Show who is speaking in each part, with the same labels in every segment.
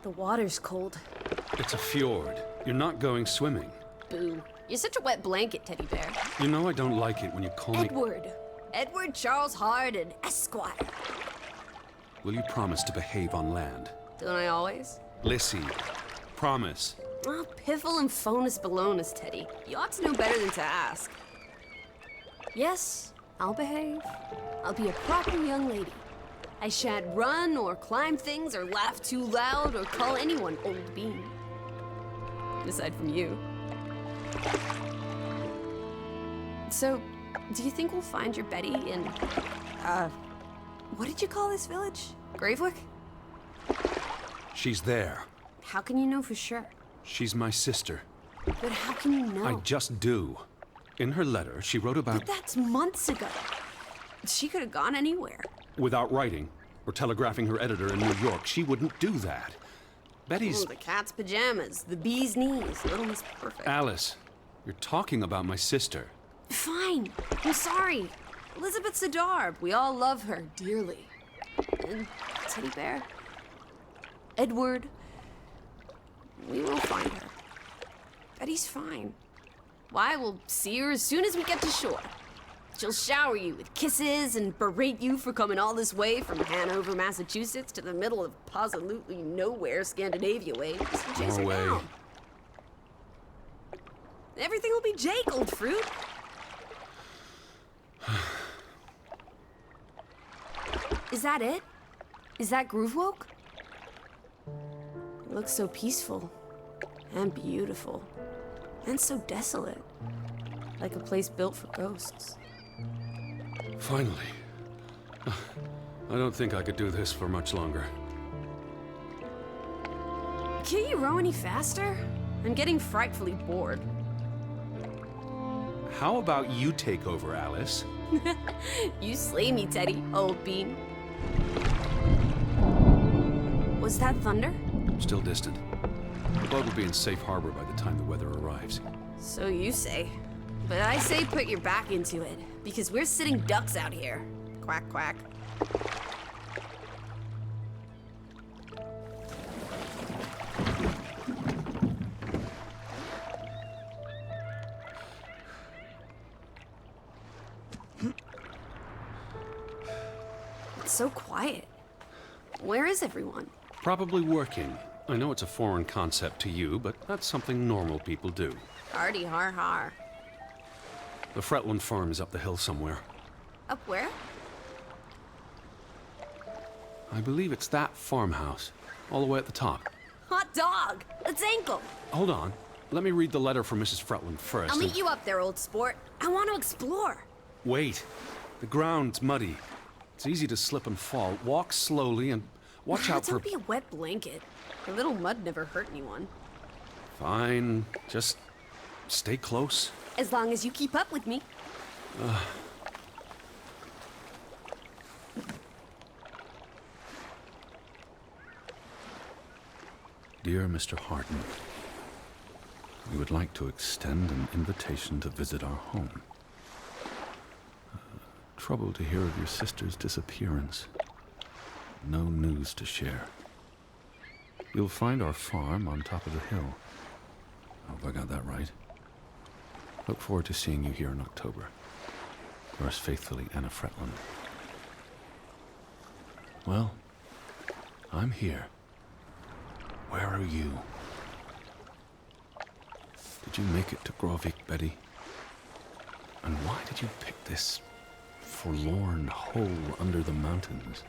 Speaker 1: The water's cold.
Speaker 2: It's a fjord. You're not going swimming.
Speaker 1: Boo. You're such a wet blanket, teddy bear.
Speaker 2: You know I don't like it when you call me...
Speaker 1: Edward. Edward Charles Harden, Esquire.
Speaker 2: Will you promise to behave on land?
Speaker 1: Don't I always?
Speaker 2: Lissy, promise.
Speaker 1: Oh, piffle and phonus balonus, Teddy. You ought to know better than to ask. Yes, I'll behave. I'll be a proper young lady. I shan't run or climb things or laugh too loud or call anyone old bean. Aside from you. So, do you think we'll find your Betty in, what did you call this village? Gravewick?
Speaker 2: She's there.
Speaker 1: How can you know for sure?
Speaker 2: She's my sister.
Speaker 1: But how can you know?
Speaker 2: I just do. In her letter, she wrote about...
Speaker 1: But that's months ago. She could have gone anywhere.
Speaker 2: Without writing or telegraphing her editor in New York, she wouldn't do that. Betty's...
Speaker 1: Oh, the cat's pajamas, the bee's knees, Little Miss Perfect.
Speaker 2: Alice, you're talking about my sister.
Speaker 1: Fine. I'm sorry. Elizabeth Sidarb. We all love her dearly. And Teddy Bear. Edward. We will find her. Betty's fine. Why, we'll see her as soon as we get to shore. She'll shower you with kisses and berate you for coming all this way from Hanover, Massachusetts to the middle of absolutely nowhere Scandinavia way. Just chase her
Speaker 2: Norway.
Speaker 1: down. Everything will be Jake, old fruit. Is that it? Is that Groovewoke? It looks so peaceful and beautiful and so desolate, like a place built for ghosts.
Speaker 2: Finally. I don't think I could do this for much longer.
Speaker 1: Can't you row any faster? I'm getting frightfully bored.
Speaker 2: How about you take over, Alice?
Speaker 1: You slay me, Teddy, old bean. Was that thunder?
Speaker 2: Still distant. The boat will be in safe harbor by the time the weather arrives.
Speaker 1: So you say. But I say put your back into it, because we're sitting ducks out here. Quack, quack. It's so quiet. Where is everyone?
Speaker 2: Probably working. I know it's a foreign concept to you, but that's something normal people do.
Speaker 1: Hardy har har.
Speaker 2: The Fretland farm is up the hill somewhere.
Speaker 1: Up where?
Speaker 2: I believe it's that farmhouse, all the way at the top.
Speaker 1: Hot dog! Let's ankle!
Speaker 2: Hold on. Let me read the letter from Mrs. Fretland first.
Speaker 1: I'll meet you up there, old sport. I want to explore.
Speaker 2: Wait. The ground's muddy. It's easy to slip and fall. Walk slowly and watch out for...
Speaker 1: Don't be a wet blanket. A little mud never hurt anyone.
Speaker 2: Fine. Just stay close.
Speaker 1: As long as you keep up with me.
Speaker 2: Dear Mr. Harden, we would like to extend an invitation to visit our home. Troubled to hear of your sister's disappearance. No news to share. You'll find our farm on top of the hill. I hope I got that right. Look forward to seeing you here in October. Yours faithfully, Anna Fretland. Well, I'm here. Where are you? Did you make it to Grovik, Betty? And why did you pick this forlorn hole under the mountains?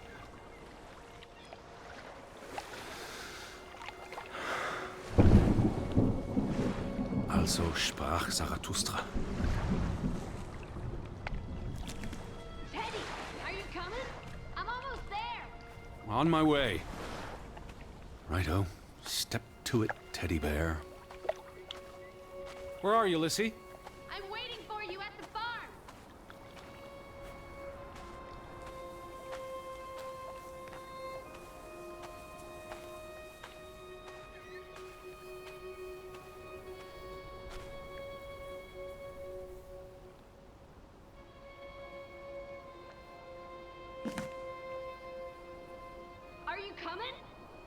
Speaker 2: Also sprach Zarathustra.
Speaker 3: Teddy, are you coming? I'm almost there.
Speaker 2: On my way. Righto. Step to it, teddy bear. Where are you, Lissy?
Speaker 3: I'm waiting for you at the farm.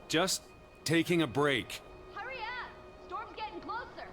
Speaker 2: Just taking a break.
Speaker 3: Hurry up! Storm's getting closer.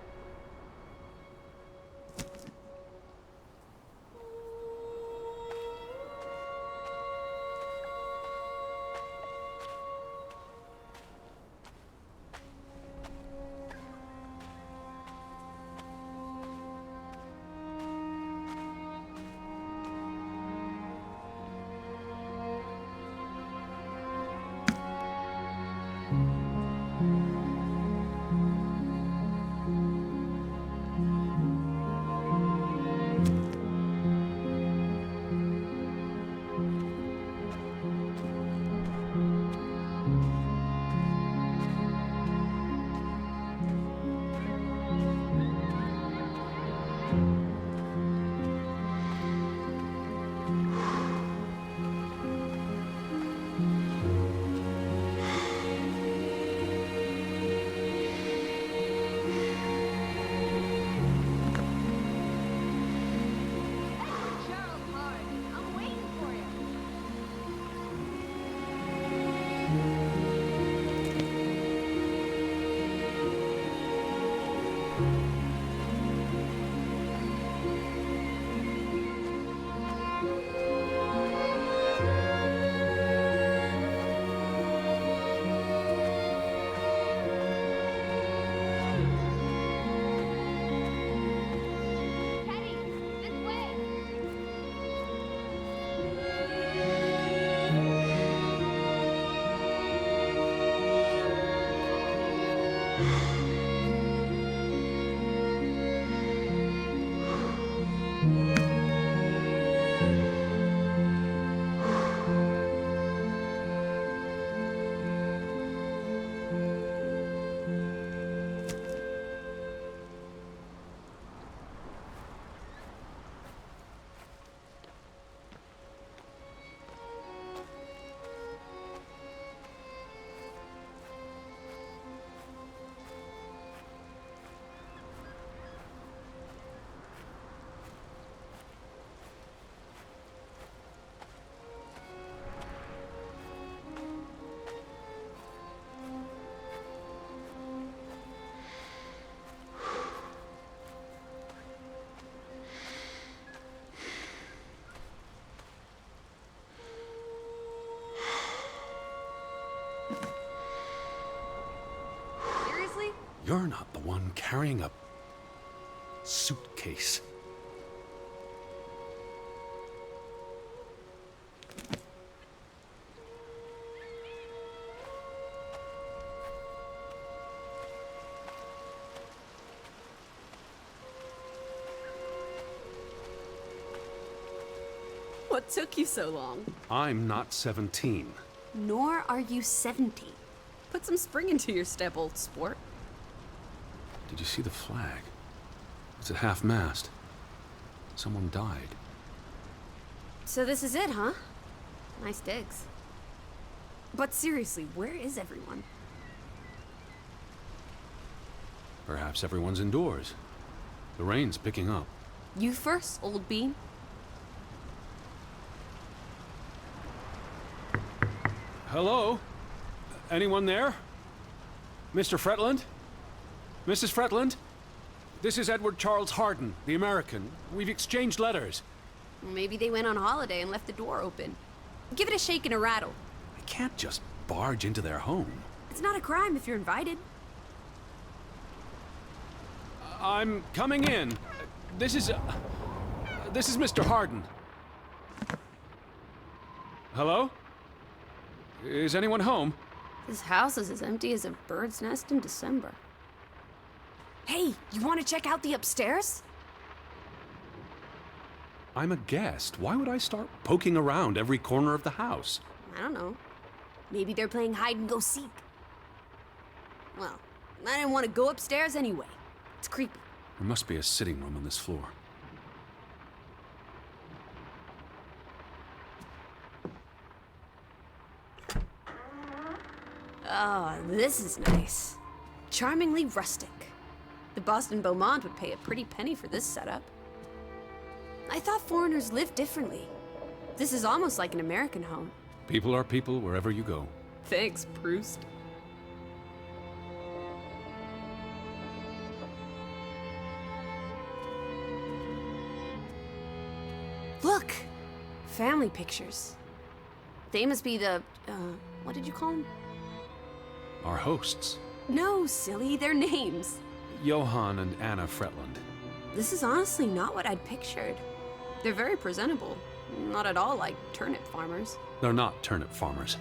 Speaker 3: Charles Hard, I'm waiting for you. Teddy, this way.
Speaker 1: Seriously?
Speaker 2: You're not the one carrying a suitcase.
Speaker 1: What took you so long?
Speaker 2: I'm not 17.
Speaker 1: Nor are you 70. Put some spring into your step, old sport.
Speaker 2: Did you see the flag? It's at half-mast. Someone died.
Speaker 1: So this is it, huh? Nice digs. But seriously, where is everyone?
Speaker 2: Perhaps everyone's indoors. The rain's picking up.
Speaker 1: You first, old bean.
Speaker 2: Hello? Anyone there? Mr. Fretland? Mrs. Fretland? This is Edward Charles Harden, the American. We've exchanged letters.
Speaker 1: Maybe they went on holiday and left the door open. Give it a shake and a rattle.
Speaker 2: I can't just barge into their home.
Speaker 1: It's not a crime if you're invited.
Speaker 2: I'm coming in. This is Mr. Harden. Hello? Is anyone home?
Speaker 1: This house is as empty as a bird's nest in December. Hey, you want to check out the upstairs?
Speaker 2: I'm a guest. Why would I start poking around every corner of the house?
Speaker 1: I don't know. Maybe they're playing hide and go seek. Well, I didn't want to go upstairs anyway. It's creepy.
Speaker 2: There must be a sitting room on this floor.
Speaker 1: Oh, this is nice. Charmingly rustic. The Boston Beaumont would pay a pretty penny for this setup. I thought foreigners lived differently. This is almost like an American home.
Speaker 2: People are people wherever you go.
Speaker 1: Thanks, Proust. Family pictures. They must be the, what did you call them?
Speaker 2: Our hosts,
Speaker 1: No, silly, they're names.
Speaker 2: Johann and Anna Fretland.
Speaker 1: This is honestly not what I'd pictured. They're very presentable. Not at all like turnip farmers.
Speaker 2: They're not turnip farmers.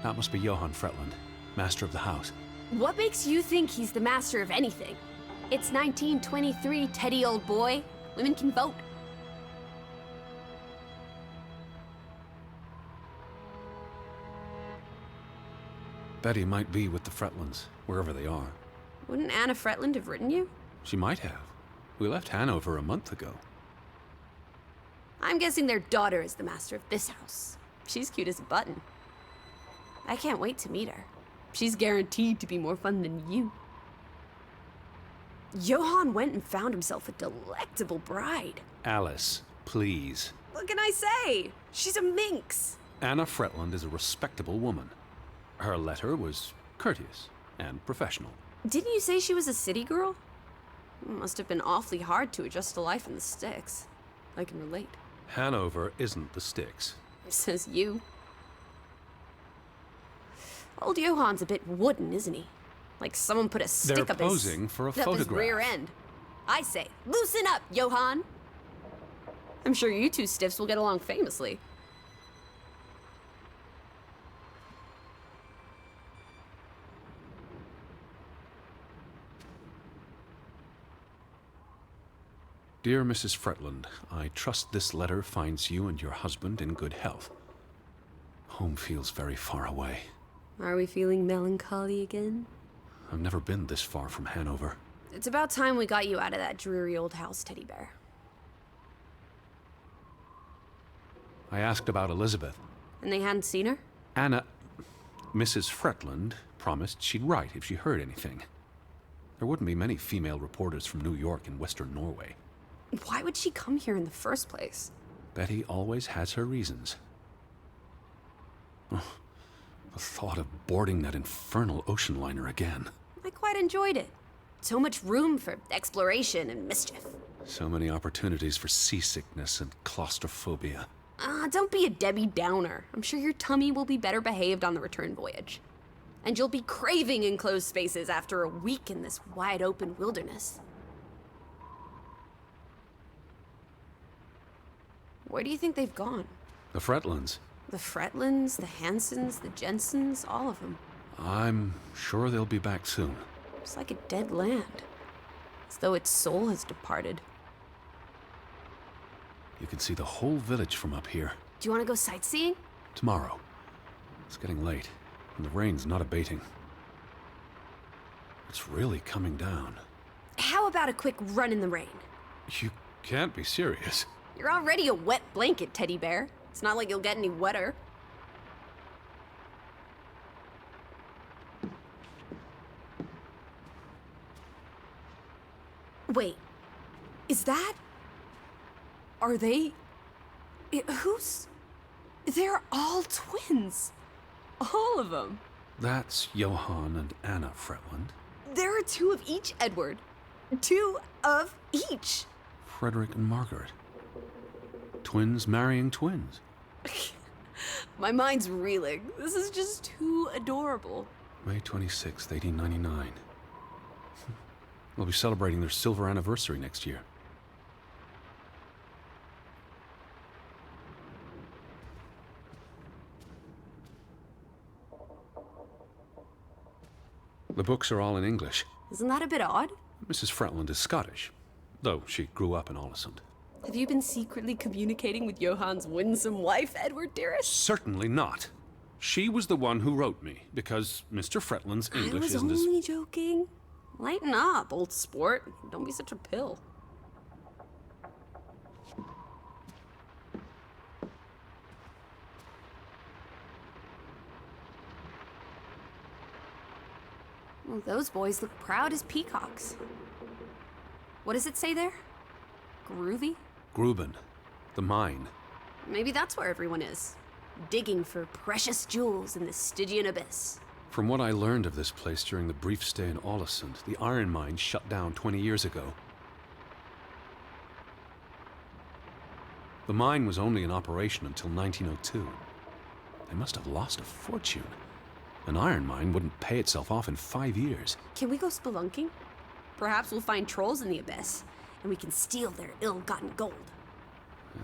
Speaker 2: That must be Johann Fretland, master of the house.
Speaker 1: What makes you think he's the master of anything? It's 1923, Teddy, old boy. Women can vote.
Speaker 2: Betty might be with the Fretlands, wherever they are.
Speaker 1: Wouldn't Anna Fretland have written you?
Speaker 2: She might have. We left Hanover a month ago.
Speaker 1: I'm guessing their daughter is the master of this house. She's cute as a button. I can't wait to meet her. She's guaranteed to be more fun than you. Johann went and found himself a delectable bride.
Speaker 2: Alice, please.
Speaker 1: What can I say? She's a minx.
Speaker 2: Anna Fretland is a respectable woman. Her letter was courteous and professional.
Speaker 1: Didn't you say she was a city girl? Must have been awfully hard to adjust to life in the sticks. I can relate.
Speaker 2: Hanover isn't the sticks.
Speaker 1: Says you. Old Johann's a bit wooden, isn't he? Like someone put a stick
Speaker 2: They're
Speaker 1: up
Speaker 2: posing for a
Speaker 1: up his
Speaker 2: photograph.
Speaker 1: rear end. I say, loosen up, Johann. I'm sure you two stiffs will get along famously.
Speaker 2: Dear Mrs. Fretland, I trust this letter finds you and your husband in good health. Home feels very far away.
Speaker 1: Are we feeling melancholy again?
Speaker 2: I've never been this far from Hanover.
Speaker 1: It's about time we got you out of that dreary old house, Teddy Bear.
Speaker 2: I asked about Elizabeth.
Speaker 1: And they hadn't seen her?
Speaker 2: Anna... Mrs. Fretland promised she'd write if she heard anything. There wouldn't be many female reporters from New York and Western Norway.
Speaker 1: Why would she come here in the first place?
Speaker 2: Betty always has her reasons. Oh, the thought of boarding that infernal ocean liner again.
Speaker 1: I quite enjoyed it. So much room for exploration and mischief.
Speaker 2: So many opportunities for seasickness and claustrophobia.
Speaker 1: Don't be a Debbie Downer. I'm sure your tummy will be better behaved on the return voyage. And you'll be craving enclosed spaces after a week in this wide open wilderness. Where do you think they've gone?
Speaker 2: The Fretlands.
Speaker 1: The Fretlands, the Hansons, the Jensens, all of them.
Speaker 2: I'm sure they'll be back soon.
Speaker 1: It's like a dead land. As though its soul has departed.
Speaker 2: You can see the whole village from up here.
Speaker 1: Do you want to go sightseeing?
Speaker 2: Tomorrow. It's getting late, and the rain's not abating. It's really coming down.
Speaker 1: How about a quick run in the rain?
Speaker 2: You can't be serious.
Speaker 1: You're already a wet blanket, Teddy Bear. It's not like you'll get any wetter. Wait, is that... Are they... Who's... They're all twins. All of them.
Speaker 2: That's Johann and Anna Fretland.
Speaker 1: There are two of each, Edward. Two of each.
Speaker 2: Frederick and Margaret. Twins marrying twins.
Speaker 1: My mind's reeling. This is just too adorable.
Speaker 2: May 26th, 1899. They'll be celebrating their silver anniversary next year. The books are all in English.
Speaker 1: Isn't that a bit odd?
Speaker 2: Mrs. Fretland is Scottish, though she grew up in Aalesund.
Speaker 1: Have you been secretly communicating with Johann's winsome wife, Edward, dearest?
Speaker 2: Certainly not. She was the one who wrote me, because Mr. Fretland's English
Speaker 1: I was
Speaker 2: isn't
Speaker 1: only joking. Lighten up, old sport. Don't be such a pill. Well, those boys look proud as peacocks. What does it say there? Groovy?
Speaker 2: Gruben, the mine.
Speaker 1: Maybe that's where everyone is. Digging for precious jewels in the Stygian abyss.
Speaker 2: From what I learned of this place during the brief stay in Aalesund, the iron mine shut down 20 years ago. The mine was only in operation until 1902. They must have lost a fortune. An iron mine wouldn't pay itself off in 5 years.
Speaker 1: Can we go spelunking? Perhaps we'll find trolls in the abyss, and we can steal their ill-gotten gold.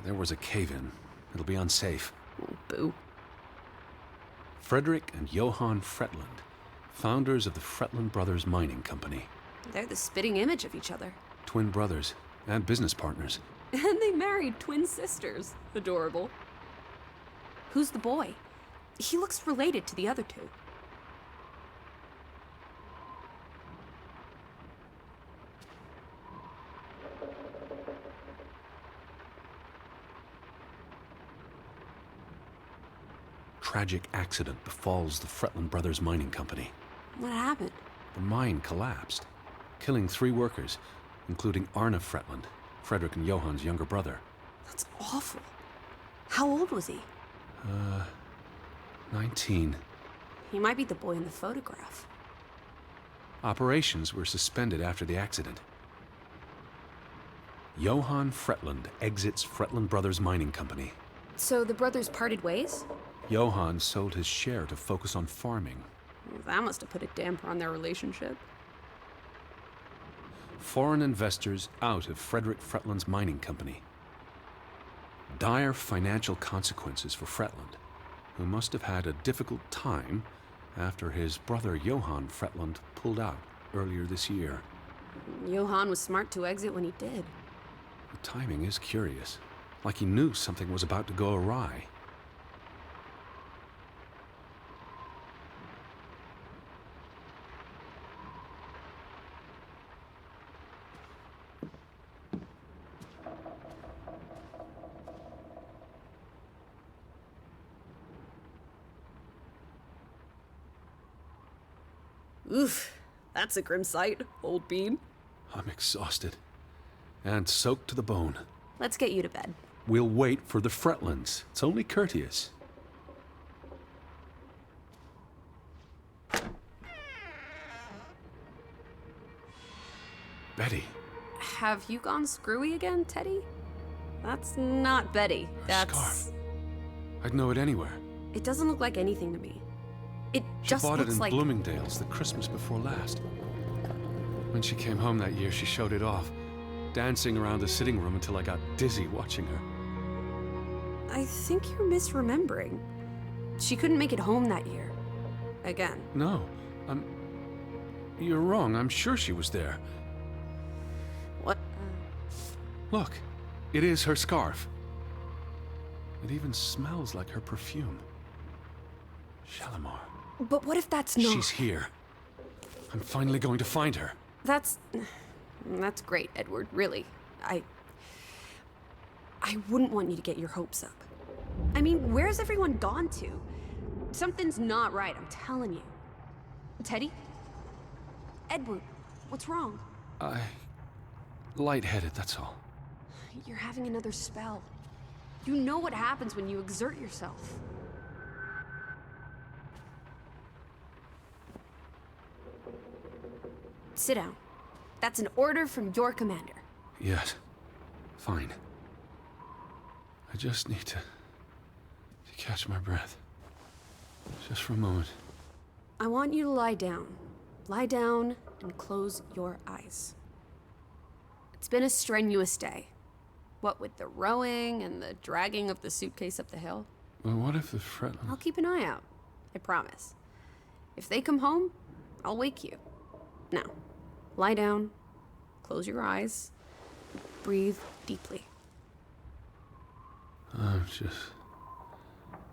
Speaker 2: There was a cave-in. It'll be unsafe.
Speaker 1: Oh, boo.
Speaker 2: Frederick and Johann Fretland, founders of the Fretland Brothers Mining Company.
Speaker 1: They're the spitting image of each other.
Speaker 2: Twin brothers and business partners.
Speaker 1: And they married twin sisters. Adorable. Who's the boy? He looks related to the other two.
Speaker 2: Tragic accident befalls the Fretland Brothers Mining Company.
Speaker 1: What happened?
Speaker 2: The mine collapsed, killing 3 workers, including Arne Fretland, Frederick and Johann's younger brother.
Speaker 1: That's awful. How old was he?
Speaker 2: 19.
Speaker 1: He might be the boy in the photograph.
Speaker 2: Operations were suspended after the accident. Johann Fretland exits Fretland Brothers Mining Company.
Speaker 1: So the brothers parted ways?
Speaker 2: Johann sold his share to focus on farming.
Speaker 1: That must have put a damper on their relationship.
Speaker 2: Foreign investors out of Frederick Fretland's mining company. Dire financial consequences for Fretland, who must have had a difficult time after his brother Johann Fretland pulled out earlier this year.
Speaker 1: Johann was smart to exit when he did.
Speaker 2: The timing is curious, like he knew something was about to go awry.
Speaker 1: Oof, that's a grim sight, old bean.
Speaker 2: I'm exhausted and soaked to the bone.
Speaker 1: Let's get you to bed.
Speaker 2: We'll wait for the Fretlands. It's only courteous. Betty.
Speaker 1: Have you gone screwy again, Teddy? That's not Betty. That's...
Speaker 2: Scarf. I'd know it anywhere.
Speaker 1: It doesn't look like anything to me. It
Speaker 2: She
Speaker 1: just
Speaker 2: bought it
Speaker 1: looks
Speaker 2: in
Speaker 1: like...
Speaker 2: Bloomingdale's the Christmas before last. When she came home that year, she showed it off, dancing around the sitting room until I got dizzy watching her.
Speaker 1: I think you're misremembering. She couldn't make it home that year. Again.
Speaker 2: No, you're wrong. I'm sure she was there.
Speaker 1: What?
Speaker 2: Look, it is her scarf. It even smells like her perfume. Shalimar.
Speaker 1: But what if that's not...
Speaker 2: She's here. I'm finally going to find her.
Speaker 1: That's great, Edward, really. I wouldn't want you to get your hopes up. I mean, where's everyone gone to? Something's not right, I'm telling you. Teddy? Edward, what's wrong?
Speaker 2: Lightheaded, that's all.
Speaker 1: You're having another spell. You know what happens when you exert yourself. Sit down. That's an order from your commander.
Speaker 2: Yes. Fine. I just need to catch my breath. Just for a moment.
Speaker 1: I want you to lie down. Lie down and close your eyes. It's been a strenuous day. What with the rowing and the dragging of the suitcase up the hill.
Speaker 2: Well, what if the Fretland...
Speaker 1: I'll keep an eye out. I promise. If they come home, I'll wake you. Now, lie down, close your eyes, breathe deeply.
Speaker 2: I'm just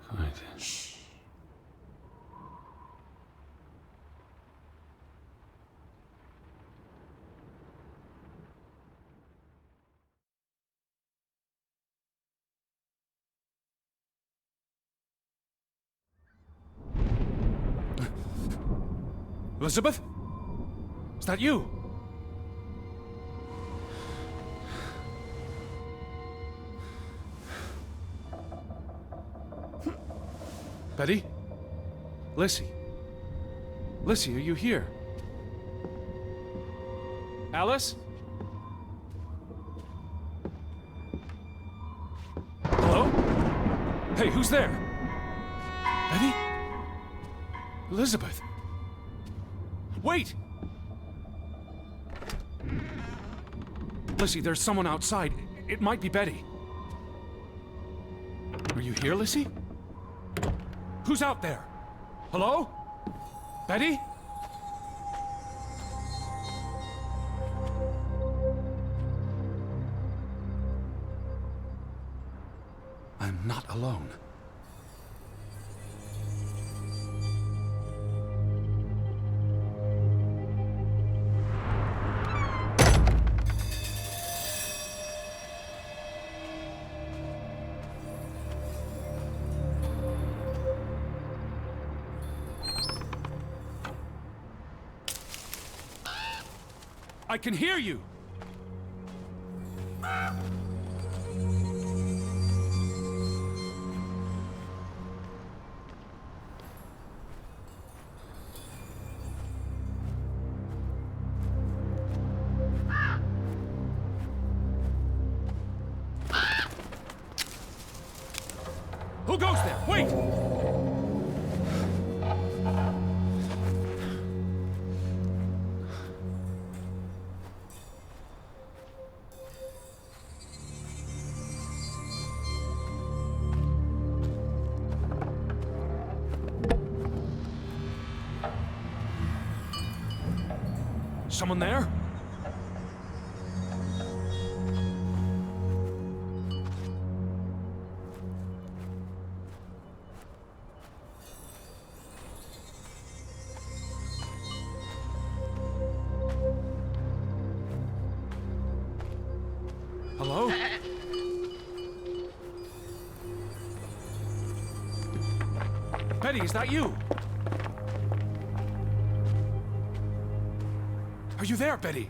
Speaker 2: going to...
Speaker 1: Shh.
Speaker 2: Elizabeth? Is that you? Betty? Lissy? Lissy, are you here? Alice? Hey, who's there? Betty? Elizabeth? Wait! Lissy, there's someone outside. It might be Betty. Are you here, Lissy? Who's out there? Hello? Betty? I'm not alone. I can hear you! Who goes there? Wait! Someone there? Hello? Betty, is that you? Are you there, Betty?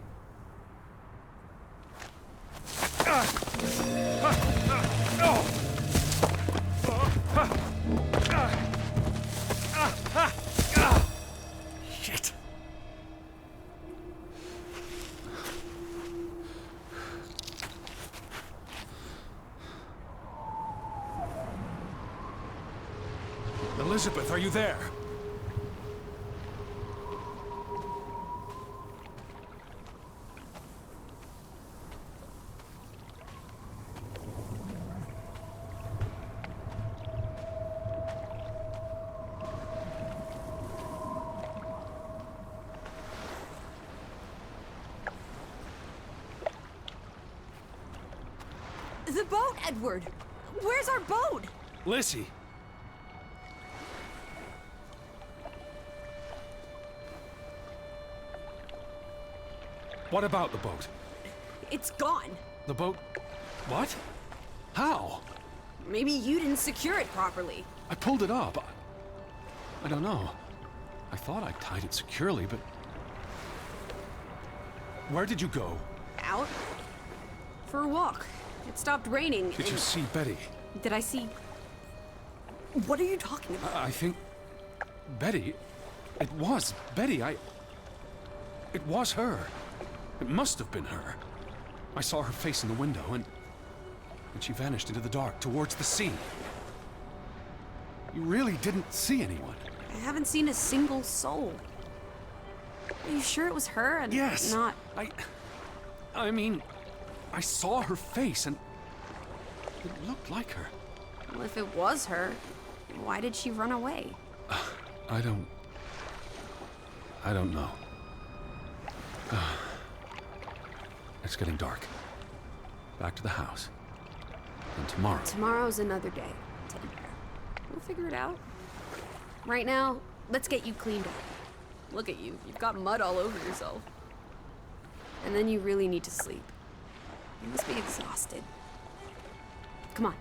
Speaker 2: Shit. Elizabeth, are you there?
Speaker 1: The boat, Edward! Where's our boat?
Speaker 2: Lissy. What about the boat?
Speaker 1: It's gone.
Speaker 2: The boat... What? How?
Speaker 1: Maybe you didn't secure it properly.
Speaker 2: I pulled it up. I don't know. I thought I tied it securely, but... Where did you go?
Speaker 1: Out? For a walk. It stopped raining.
Speaker 2: Did you see Betty?
Speaker 1: Did I see... What are you talking about?
Speaker 2: I think... Betty... It was Betty. It was her. It must have been her. I saw her face in the window, and she vanished into the dark towards the sea. You really didn't see anyone?
Speaker 1: I haven't seen a single soul. Are you sure it was her and
Speaker 2: Yes.
Speaker 1: not...
Speaker 2: I mean, I saw her face, and it looked like her.
Speaker 1: Well, if it was her, why did she run away?
Speaker 2: I don't know. It's getting dark. Back to the house. And tomorrow...
Speaker 1: Tomorrow's another day, Teddy Bear. We'll figure it out. Right now, let's get you cleaned up. Look at you. You've got mud all over yourself. And then you really need to sleep. You must be exhausted. Come on.